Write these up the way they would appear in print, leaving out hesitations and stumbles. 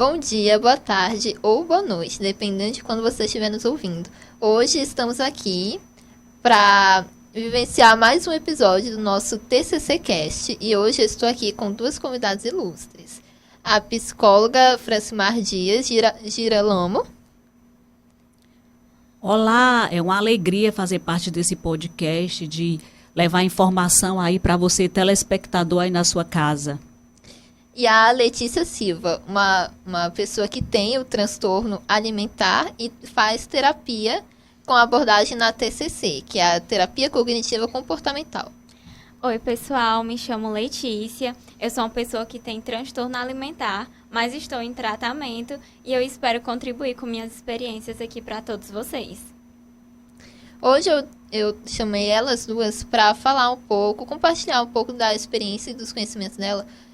Bom dia, boa tarde ou boa noite, dependendo de quando você estiver nos ouvindo. Hoje estamos aqui para vivenciar mais um episódio do nosso TCC Cast e hoje eu estou aqui com duas convidadas ilustres. A psicóloga Francimar Dias Girolamo. Olá, é uma alegria fazer parte desse podcast, de levar informação aí para você, telespectador aí na sua casa. E a Letícia Silva, uma pessoa que tem o transtorno alimentar e faz terapia com abordagem na TCC, que é a terapia cognitiva comportamental. Oi, pessoal, me chamo Letícia, eu sou uma pessoa que tem transtorno alimentar, mas estou em tratamento e eu espero contribuir com minhas experiências aqui para todos vocês. Hoje eu chamei elas duas para falar um pouco, compartilhar um pouco da experiência e dos conhecimentos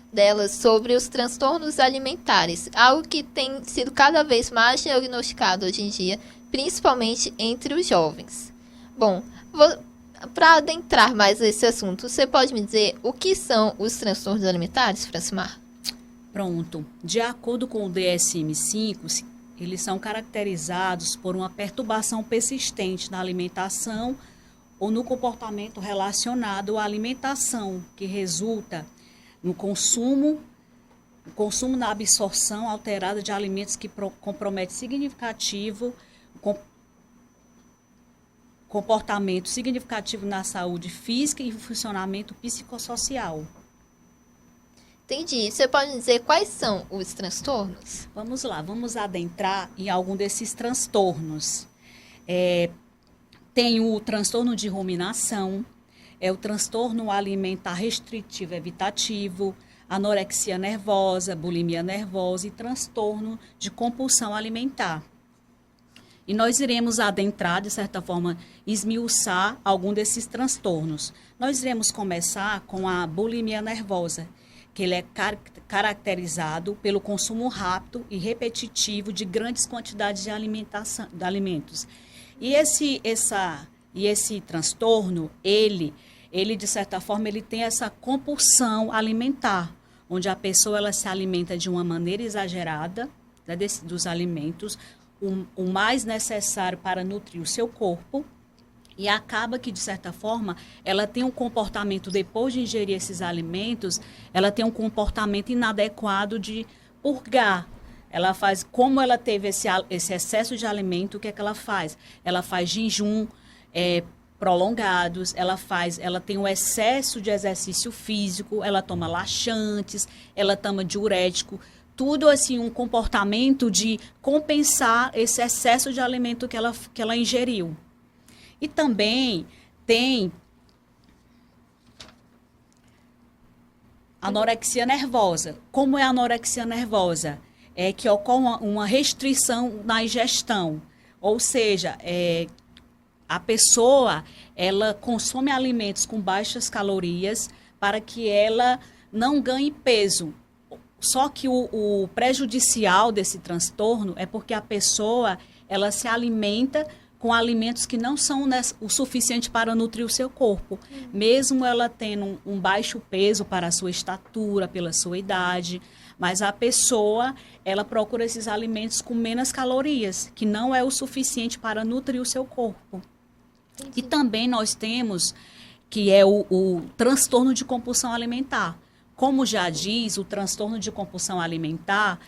delas sobre os transtornos alimentares, algo que tem sido cada vez mais diagnosticado hoje em dia, principalmente entre os jovens. Bom, para adentrar mais nesse assunto, você pode me dizer o que são os transtornos alimentares, Francimar? Pronto. De acordo com o DSM-5, eles são caracterizados por uma perturbação persistente na alimentação ou no comportamento relacionado à alimentação, que resulta no consumo na absorção alterada de alimentos que compromete significativo comportamento significativo na saúde física e funcionamento psicossocial. Entendi. Você pode dizer quais são os transtornos? Vamos lá, vamos adentrar em algum desses transtornos. Tem o transtorno de ruminação, o transtorno alimentar restritivo evitativo, anorexia nervosa, bulimia nervosa e transtorno de compulsão alimentar. E nós iremos adentrar, de certa forma, esmiuçar algum desses transtornos. Nós iremos começar com a bulimia nervosa, que ele é caracterizado pelo consumo rápido e repetitivo de grandes quantidades de alimentos. E esse transtorno, ele de certa forma, ele tem essa compulsão alimentar, onde a pessoa ela se alimenta de uma maneira exagerada, né, dos alimentos, o mais necessário para nutrir o seu corpo, e acaba que, de certa forma, ela tem um comportamento, depois de ingerir esses alimentos, ela tem um comportamento inadequado de purgar. Ela faz, como ela teve esse excesso de alimento, o que é que ela faz? Ela faz jejum prolongados, ela tem um excesso de exercício físico, ela toma laxantes, ela toma diurético, tudo assim, um comportamento de compensar esse excesso de alimento que ela ingeriu. E também tem anorexia nervosa. Como é a anorexia nervosa? É que ocorre uma restrição na ingestão, ou seja, a pessoa, ela consome alimentos com baixas calorias para que ela não ganhe peso. Só que o prejudicial desse transtorno é porque a pessoa, ela se alimenta com alimentos que não são o suficiente para nutrir o seu corpo. Mesmo ela tendo um baixo peso para a sua estatura, pela sua idade, mas a pessoa, ela procura esses alimentos com menos calorias, que não é o suficiente para nutrir o seu corpo. E também nós temos, que é o transtorno de compulsão alimentar. Como já diz, o transtorno de compulsão alimentar,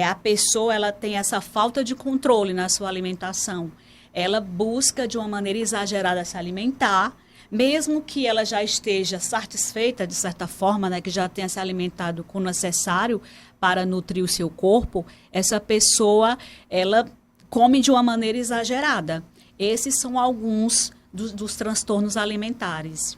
a pessoa ela tem essa falta de controle na sua alimentação. Ela busca de uma maneira exagerada se alimentar, mesmo que ela já esteja satisfeita, de certa forma, né, que já tenha se alimentado com o necessário para nutrir o seu corpo, essa pessoa, ela come de uma maneira exagerada. Esses são alguns dos transtornos alimentares.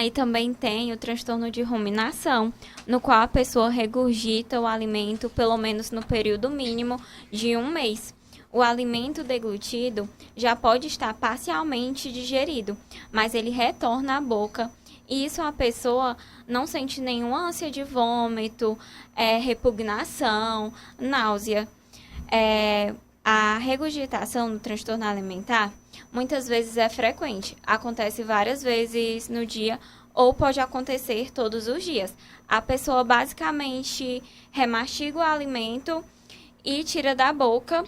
E também tem o transtorno de ruminação, no qual a pessoa regurgita o alimento pelo menos no período mínimo de 1 mês. O alimento deglutido já pode estar parcialmente digerido, mas ele retorna à boca. E isso a pessoa não sente nenhuma ânsia de vômito, repugnação, náusea. A regurgitação no transtorno alimentar muitas vezes é frequente, acontece várias vezes no dia ou pode acontecer todos os dias. A pessoa basicamente remastiga o alimento e tira da boca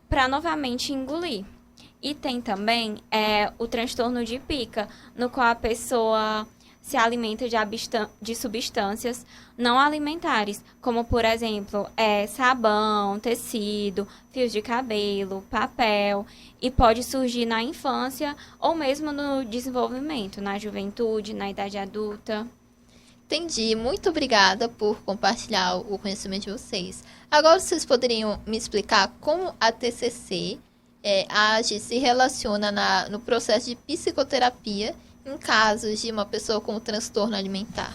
para novamente engolir. E tem também o transtorno de pica, no qual a pessoa se alimenta de substâncias não alimentares, como, por exemplo, sabão, tecido, fios de cabelo, papel, e pode surgir na infância ou mesmo no desenvolvimento, na juventude, na idade adulta. Entendi. Muito obrigada por compartilhar o conhecimento de vocês. Agora, vocês poderiam me explicar como a TCC age, se relaciona no processo de psicoterapia em casos de uma pessoa com transtorno alimentar?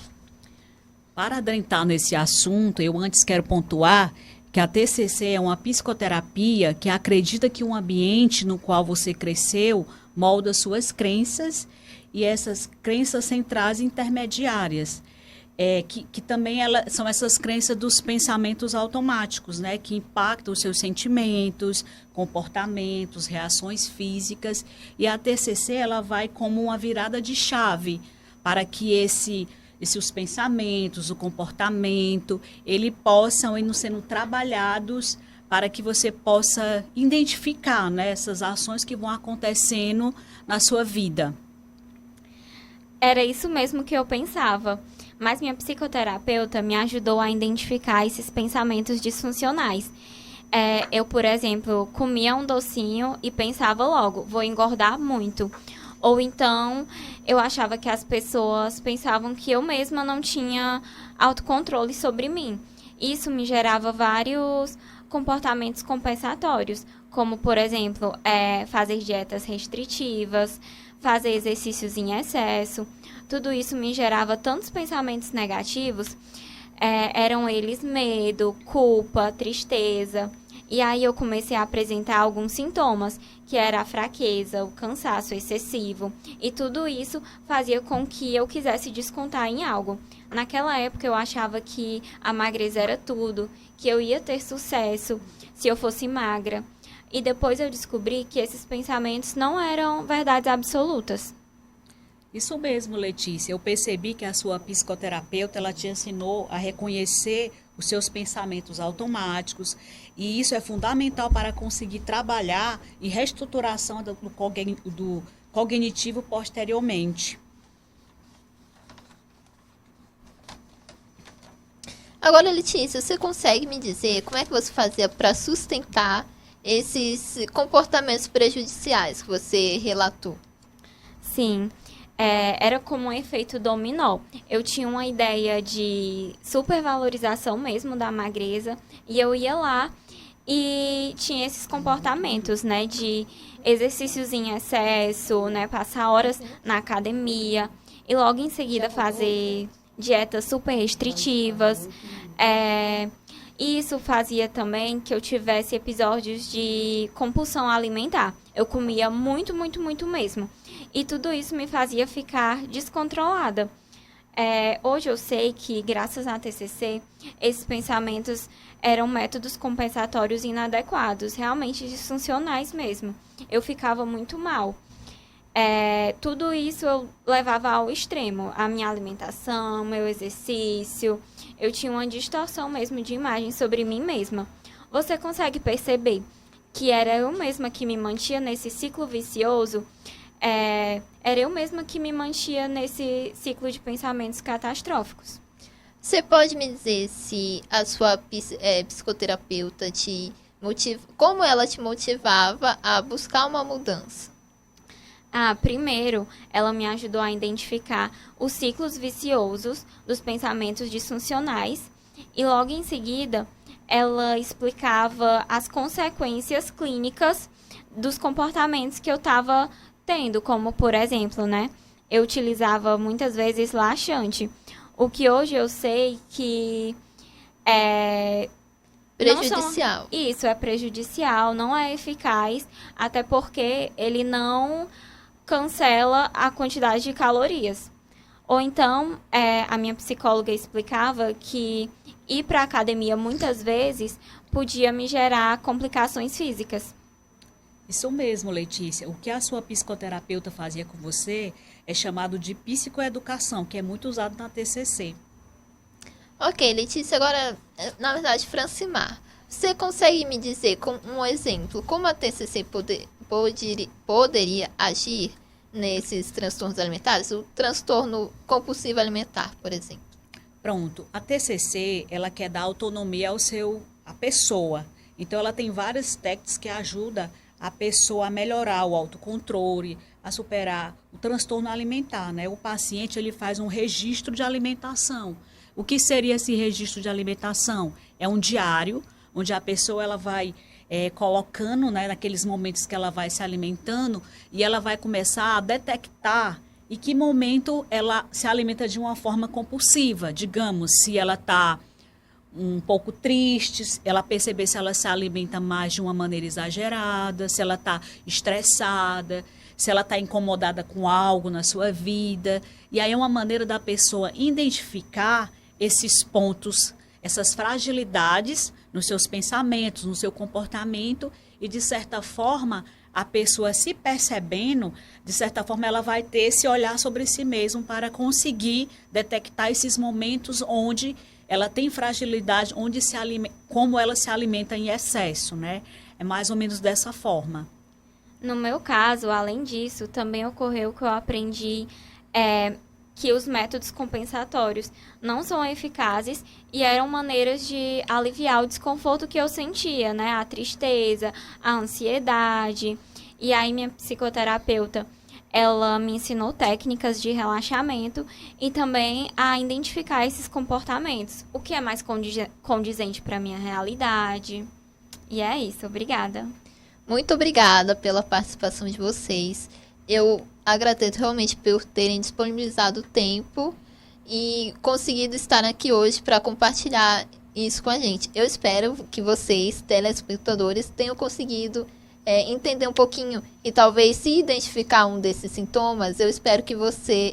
Para adentrar nesse assunto, eu antes quero pontuar que a TCC é uma psicoterapia que acredita que um ambiente no qual você cresceu molda suas crenças e essas crenças centrais intermediárias. Que também são essas crenças dos pensamentos automáticos, né, que impactam os seus sentimentos, comportamentos, reações físicas. E a TCC ela vai como uma virada de chave para que os pensamentos, o comportamento, ele possam ir sendo trabalhados para que você possa identificar, né, essas ações que vão acontecendo na sua vida. Era isso mesmo que eu pensava. Mas minha psicoterapeuta me ajudou a identificar esses pensamentos disfuncionais. Eu, por exemplo, comia um docinho e pensava logo, vou engordar muito. Ou então, eu achava que as pessoas pensavam que eu mesma não tinha autocontrole sobre mim. Isso me gerava vários comportamentos compensatórios, como, por exemplo, fazer dietas restritivas, fazer exercícios em excesso. Tudo isso me gerava tantos pensamentos negativos, eram eles medo, culpa, tristeza. E aí eu comecei a apresentar alguns sintomas, que era a fraqueza, o cansaço excessivo. E tudo isso fazia com que eu quisesse descontar em algo. Naquela época eu achava que a magreza era tudo, que eu ia ter sucesso se eu fosse magra. E depois eu descobri que esses pensamentos não eram verdades absolutas. Isso mesmo, Letícia. Eu percebi que a sua psicoterapeuta ela te ensinou a reconhecer os seus pensamentos automáticos e isso é fundamental para conseguir trabalhar em reestruturação do cognitivo posteriormente. Agora, Letícia, você consegue me dizer como é que você fazia para sustentar esses comportamentos prejudiciais que você relatou? Sim. Era como um efeito dominó. Eu tinha uma ideia de supervalorização mesmo da magreza e eu ia lá e tinha esses comportamentos, né, de exercícios em excesso, né, passar horas na academia e logo em seguida fazer dietas super restritivas. E isso fazia também que eu tivesse episódios de compulsão alimentar. Eu comia muito, muito, muito mesmo. E tudo isso me fazia ficar descontrolada. Hoje eu sei que, graças à TCC, esses pensamentos eram métodos compensatórios inadequados, realmente disfuncionais mesmo. Eu ficava muito mal. Tudo isso eu levava ao extremo. A minha alimentação, meu exercício. Eu tinha uma distorção mesmo de imagem sobre mim mesma. Você consegue perceber que era eu mesma que me mantinha nesse ciclo vicioso? Era eu mesma que me mantinha nesse ciclo de pensamentos catastróficos. Você pode me dizer se a sua psicoterapeuta como ela te motivava a buscar uma mudança? Primeiro, ela me ajudou a identificar os ciclos viciosos dos pensamentos disfuncionais e logo em seguida ela explicava as consequências clínicas dos comportamentos que eu estava tendo, como, por exemplo, né, eu utilizava muitas vezes laxante, o que hoje eu sei que é prejudicial. Isso é prejudicial, não é eficaz, até porque ele não cancela a quantidade de calorias. Ou então, a minha psicóloga explicava que ir para a academia muitas vezes podia me gerar complicações físicas. Isso mesmo, Letícia. O que a sua psicoterapeuta fazia com você é chamado de psicoeducação, que é muito usado na TCC. Ok, Letícia, agora, na verdade, Francimar, você consegue me dizer, com um exemplo, como a TCC poderia agir nesses transtornos alimentares? O transtorno compulsivo alimentar, por exemplo. Pronto, a TCC, ela quer dar autonomia à pessoa. Então, ela tem várias técnicas que ajudam a pessoa a melhorar o autocontrole, a superar o transtorno alimentar, né? O paciente, ele faz um registro de alimentação. O que seria esse registro de alimentação? É um diário, onde a pessoa ela vai colocando, né, naqueles momentos que ela vai se alimentando, e ela vai começar a detectar em que momento ela se alimenta de uma forma compulsiva. Digamos, se ela está um pouco triste, ela perceber se ela se alimenta mais de uma maneira exagerada, se ela está estressada, se ela está incomodada com algo na sua vida. E aí é uma maneira da pessoa identificar esses pontos, essas fragilidades nos seus pensamentos, no seu comportamento, e de certa forma a pessoa se percebendo, de certa forma ela vai ter esse olhar sobre si mesma para conseguir detectar esses momentos onde ela tem fragilidade, como ela se alimenta em excesso, né? É mais ou menos dessa forma. No meu caso, além disso, também ocorreu que eu aprendi que os métodos compensatórios não são eficazes e eram maneiras de aliviar o desconforto que eu sentia, né? A tristeza, a ansiedade. E aí minha psicoterapeuta, ela me ensinou técnicas de relaxamento e também a identificar esses comportamentos, o que é mais condizente para a minha realidade. E é isso, obrigada. Muito obrigada pela participação de vocês. Eu agradeço realmente por terem disponibilizado o tempo e conseguido estar aqui hoje para compartilhar isso com a gente. Eu espero que vocês, telespectadores, tenham conseguido entender um pouquinho e talvez se identificar um desses sintomas. Eu espero que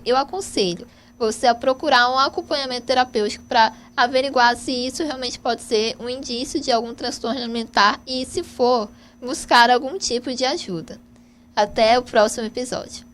eu aconselho você a procurar um acompanhamento terapêutico para averiguar se isso realmente pode ser um indício de algum transtorno alimentar e, se for, buscar algum tipo de ajuda. Até o próximo episódio.